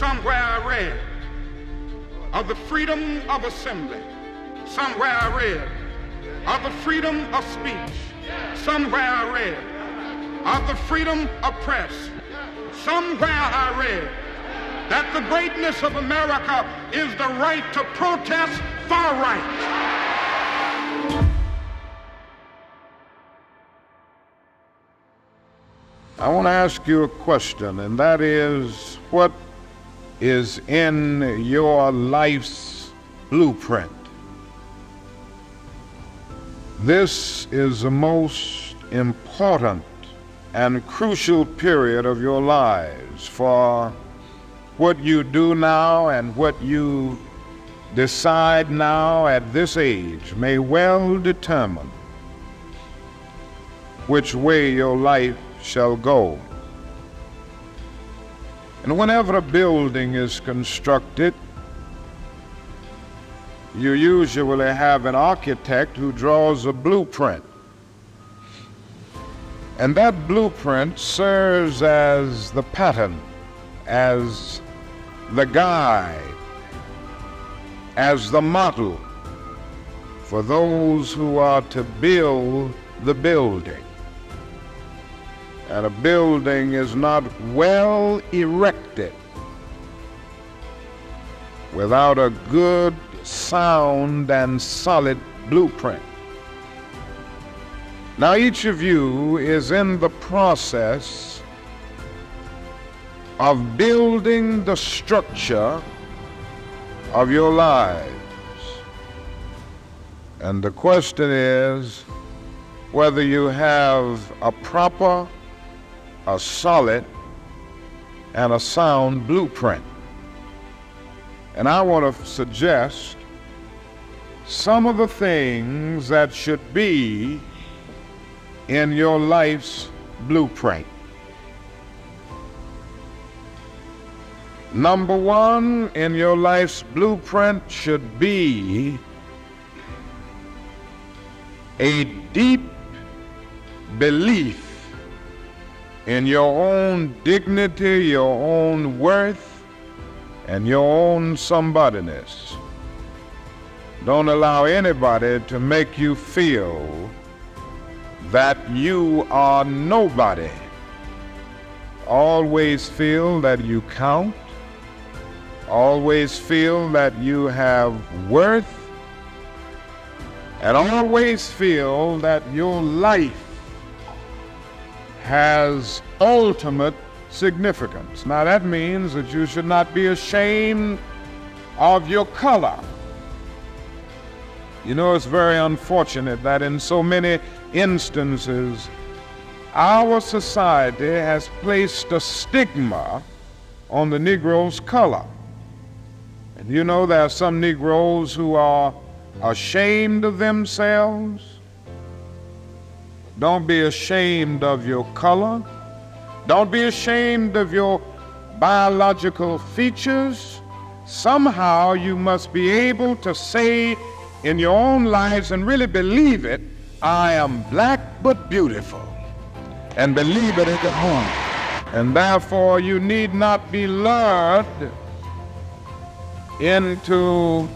Somewhere I read of the freedom of assembly. Somewhere I read of the freedom of speech. Somewhere I read of the freedom of press. Somewhere I read that the greatness of America is the right to protest far right. I want to ask you a question, and that is, what is in your life's blueprint? This is the most important and crucial period of your lives, for what you do now and what you decide now at this age may well determine which way your life shall go. And whenever a building is constructed, you usually have an architect who draws a blueprint. And that blueprint serves as the pattern, as the guide, as the model for those who are to build the building. And a building is not well erected without a good, sound, and solid blueprint. Now, each of you is in the process of building the structure of your lives. And the question is whether you have a proper, a solid, and a sound blueprint. And I want to suggest some of the things that should be in your life's blueprint. Number one in your life's blueprint should be a deep belief in your own dignity, your own worth, and your own somebodyness. Don't allow anybody to make you feel that you are nobody. Always feel that you count. Always feel that you have worth. And always feel that your life has ultimate significance. Now that means that you should not be ashamed of your color. You know, it's very unfortunate that in so many instances our society has placed a stigma on the Negro's color. And you know, there are some Negroes who are ashamed of themselves. Don't be ashamed of your color. Don't be ashamed of your biological features. Somehow you must be able to say in your own lives and really believe it, I am black but beautiful, and believe it in your heart. And therefore you need not be lured into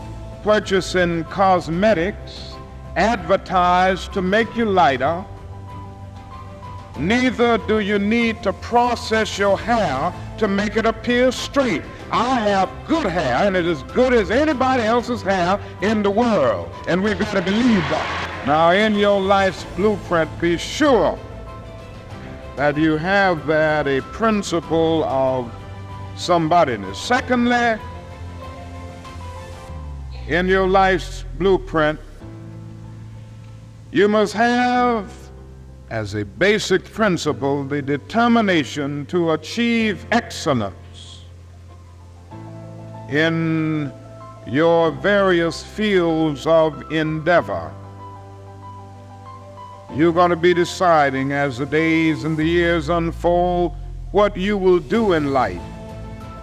purchasing cosmetics advertised to make you lighter. Neither do you need to process your hair to make it appear straight. I have good hair, and it is as good as anybody else's hair in the world, and we've got to believe that. Now, in your life's blueprint, be sure that you have that a principle of somebodyness. Secondly, in your life's blueprint, you must have as a basic principle the determination to achieve excellence in your various fields of endeavor. You're going to be deciding as the days and the years unfold what you will do in life,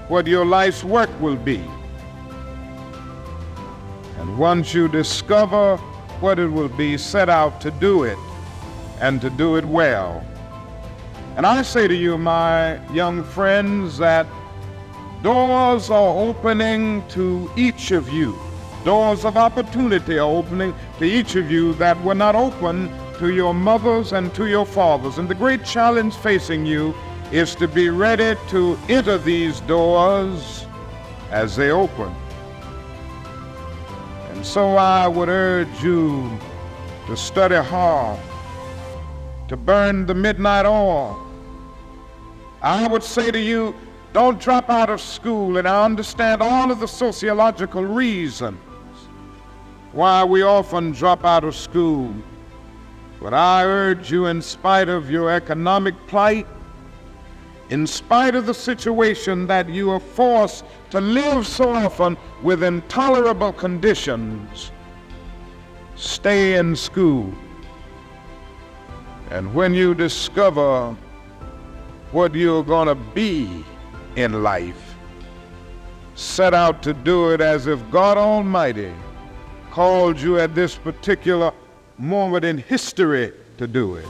what your life's work will be. And once you discover what it will be, set out to do it, and to do it well. And I say to you, my young friends, that doors are opening to each of you. Doors of opportunity are opening to each of you that were not open to your mothers and to your fathers. And the great challenge facing you is to be ready to enter these doors as they open. And so I would urge you to study hard, to burn the midnight oil. I would say to you, don't drop out of school, and I understand all of the sociological reasons why we often drop out of school. But I urge you, in spite of your economic plight, in spite of the situation that you are forced to live so often with intolerable conditions, stay in school. And when you discover what you're going to be in life, set out to do it as if God Almighty called you at this particular moment in history to do it.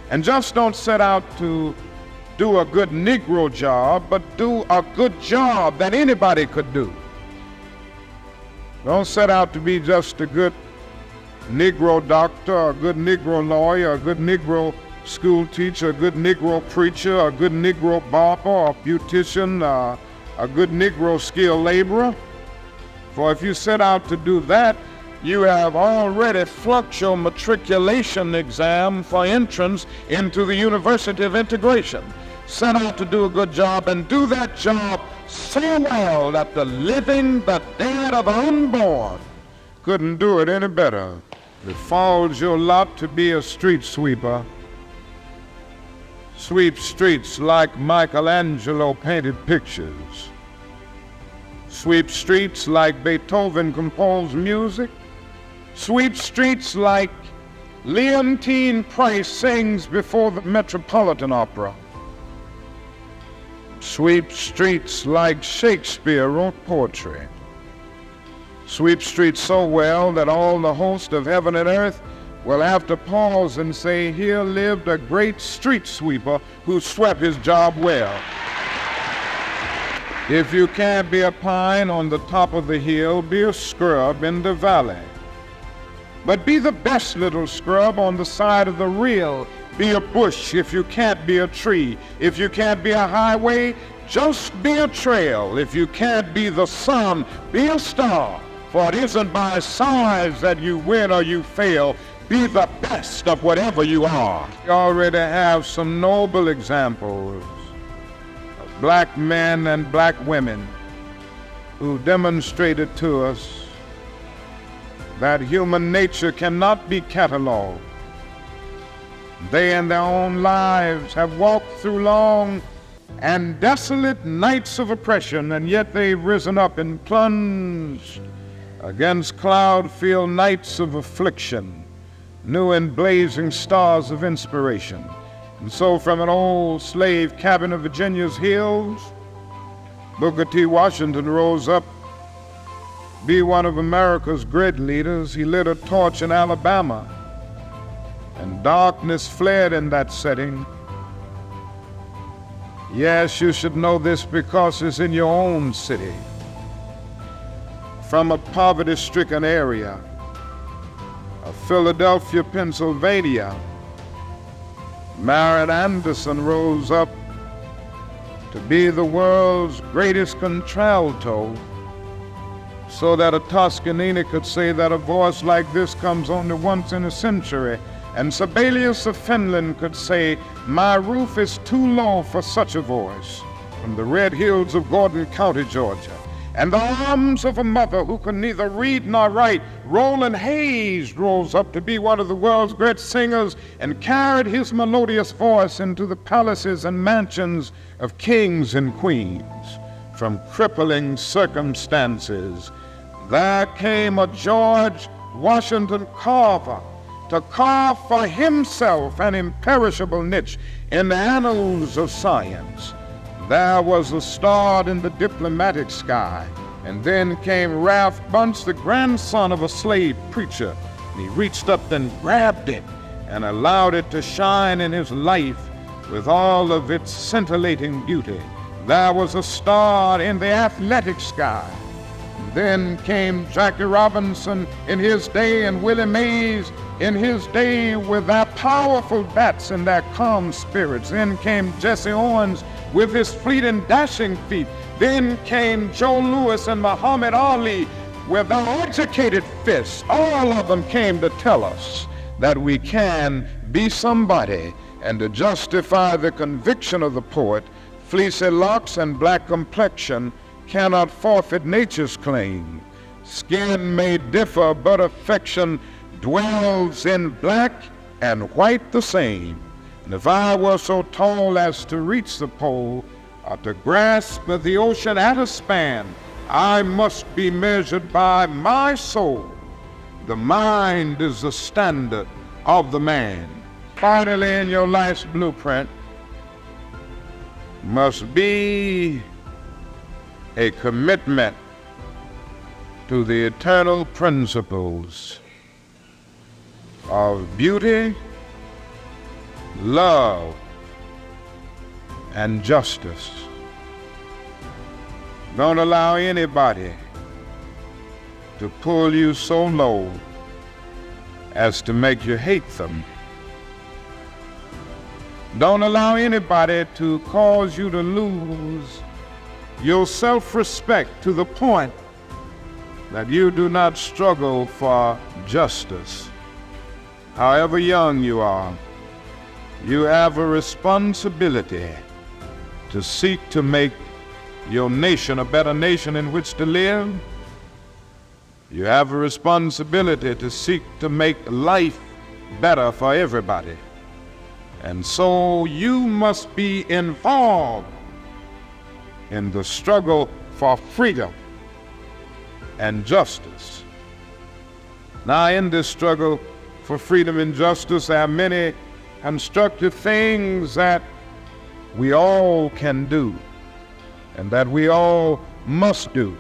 And just don't set out to do a good Negro job, but do a good job that anybody could do. Don't set out to be just a good Negro doctor, a good Negro lawyer, a good Negro school teacher, a good Negro preacher, a good Negro barber, a beautician, a good Negro skilled laborer. For if you set out to do that, you have already flunked your matriculation exam for entrance into the University of Integration. Set out to do a good job, and do that job so well that the living, the dead, or the unborn couldn't do it any better. It falls your lot to be a street sweeper. Sweep streets like Michelangelo painted pictures. Sweep streets like Beethoven composed music. Sweep streets like Leontine Price sings before the Metropolitan Opera. Sweep streets like Shakespeare wrote poetry. Sweep streets so well that all the host of heaven and earth will have to pause and say, here lived a great street sweeper who swept his job well. If you can't be a pine on the top of the hill, be a scrub in the valley. But be the best little scrub on the side of the rill. Be a bush if you can't be a tree. If you can't be a highway, just be a trail. If you can't be the sun, be a star. For it isn't by size that you win or you fail. Be the best of whatever you are. We already have some noble examples of black men and black women who demonstrated to us that human nature cannot be cataloged. They in their own lives have walked through long and desolate nights of oppression, and yet they've risen up and plunged against cloud-filled nights of affliction, new and blazing stars of inspiration. And so from an old slave cabin of Virginia's hills, Booker T. Washington rose up, be one of America's great leaders. He lit a torch in Alabama, and darkness fled in that setting. Yes, you should know this because it's in your own city. From a poverty-stricken area of Philadelphia, Pennsylvania, Marian Anderson rose up to be the world's greatest contralto, so that a Toscanini could say that a voice like this comes only once in a century. And Sibelius of Finland could say, my roof is too low for such a voice, from the red hills of Gordon County, Georgia. And the arms of a mother who could neither read nor write, Roland Hayes rose up to be one of the world's great singers and carried his melodious voice into the palaces and mansions of kings and queens. From crippling circumstances, there came a George Washington Carver to carve for himself an imperishable niche in the annals of science. There was a star in the diplomatic sky, and then came Ralph Bunce, the grandson of a slave preacher. And he reached up and grabbed it and allowed it to shine in his life with all of its scintillating beauty. There was a star in the athletic sky. Then came Jackie Robinson in his day and Willie Mays in his day with their powerful bats and their calm spirits. Then came Jesse Owens with his fleet and dashing feet. Then came Joe Louis and Muhammad Ali with their educated fists. All of them came to tell us that we can be somebody, and to justify the conviction of the poet, fleecy locks and black complexion cannot forfeit nature's claim. Skin may differ, but affection dwells in black and white the same. And if I were so tall as to reach the pole, or to grasp the ocean at a span, I must be measured by my soul. The mind is the standard of the man. Finally, in your life's blueprint must be a commitment to the eternal principles of beauty, love, and justice. Don't allow anybody to pull you so low as to make you hate them. Don't allow anybody to cause you to lose your self-respect to the point that you do not struggle for justice. However young you are, you have a responsibility to seek to make your nation a better nation in which to live. You have a responsibility to seek to make life better for everybody. And so you must be involved in the struggle for freedom and justice. Now, in this struggle for freedom and justice, there are many constructive things that we all can do and that we all must do.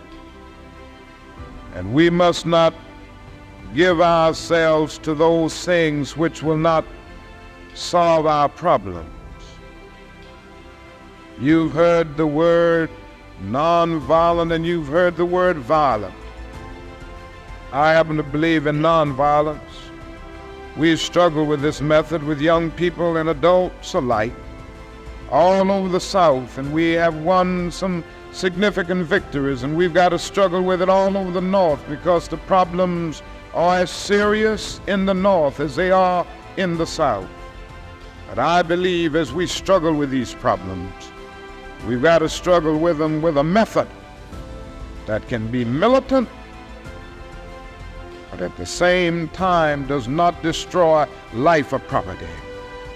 And we must not give ourselves to those things which will not solve our problems. You've heard the word nonviolent and you've heard the word violent. I happen to believe in nonviolence. We struggle with this method with young people and adults alike all over the South, and we have won some significant victories, and we've got to struggle with it all over the North because the problems are as serious in the North as they are in the South. But I believe as we struggle with these problems, we've got to struggle with them with a method that can be militant, but at the same time does not destroy life or property.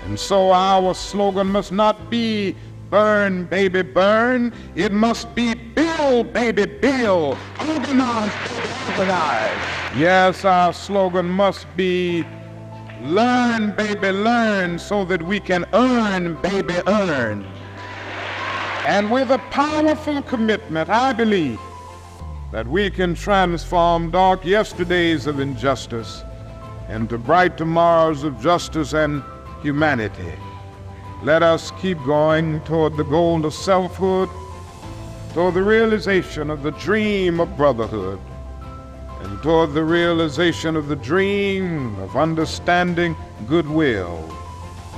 And so our slogan must not be burn, baby, burn. It must be build, baby, build. Organize, organize. Yes, our slogan must be learn, baby, learn, so that we can earn, baby, earn. And with a powerful commitment, I believe that we can transform dark yesterdays of injustice into bright tomorrows of justice and humanity. Let us keep going toward the goal of selfhood, toward the realization of the dream of brotherhood, and toward the realization of the dream of understanding goodwill.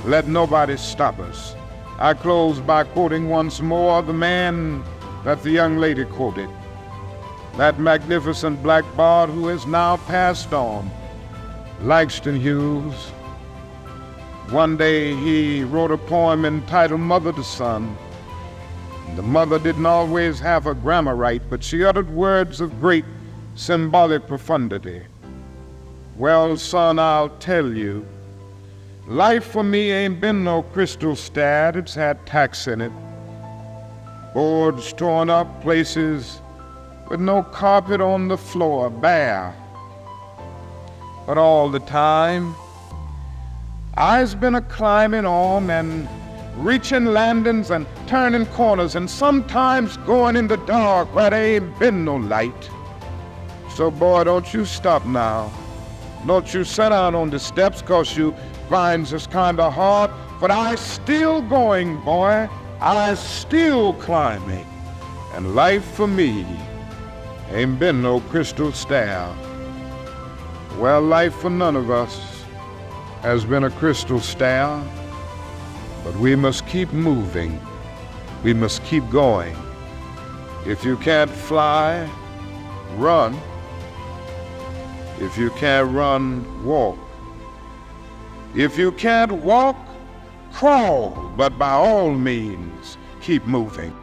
Let nobody stop us. I close by quoting once more the man that the young lady quoted, that magnificent black bard who has now passed on, Langston Hughes. One day he wrote a poem entitled Mother to Son. The mother didn't always have her grammar right, but she uttered words of great symbolic profundity. Well, son, I'll tell you, life for me ain't been no crystal stad. It's had tacks in it, boards torn up, places with no carpet on the floor, bare. But all the time, I's been a-climbing on and reaching landings and turning corners and sometimes going in the dark where there ain't been no light. So, boy, don't you stop now. Don't you sit down on the steps 'cause you find this kind of hard, but I still going, boy. I still climbing, and life for me ain't been no crystal stair. Well, life for none of us has been a crystal stair, but we must keep moving. We must keep going. If you can't fly, run. If you can't run, walk. If you can't walk, crawl, but by all means, keep moving.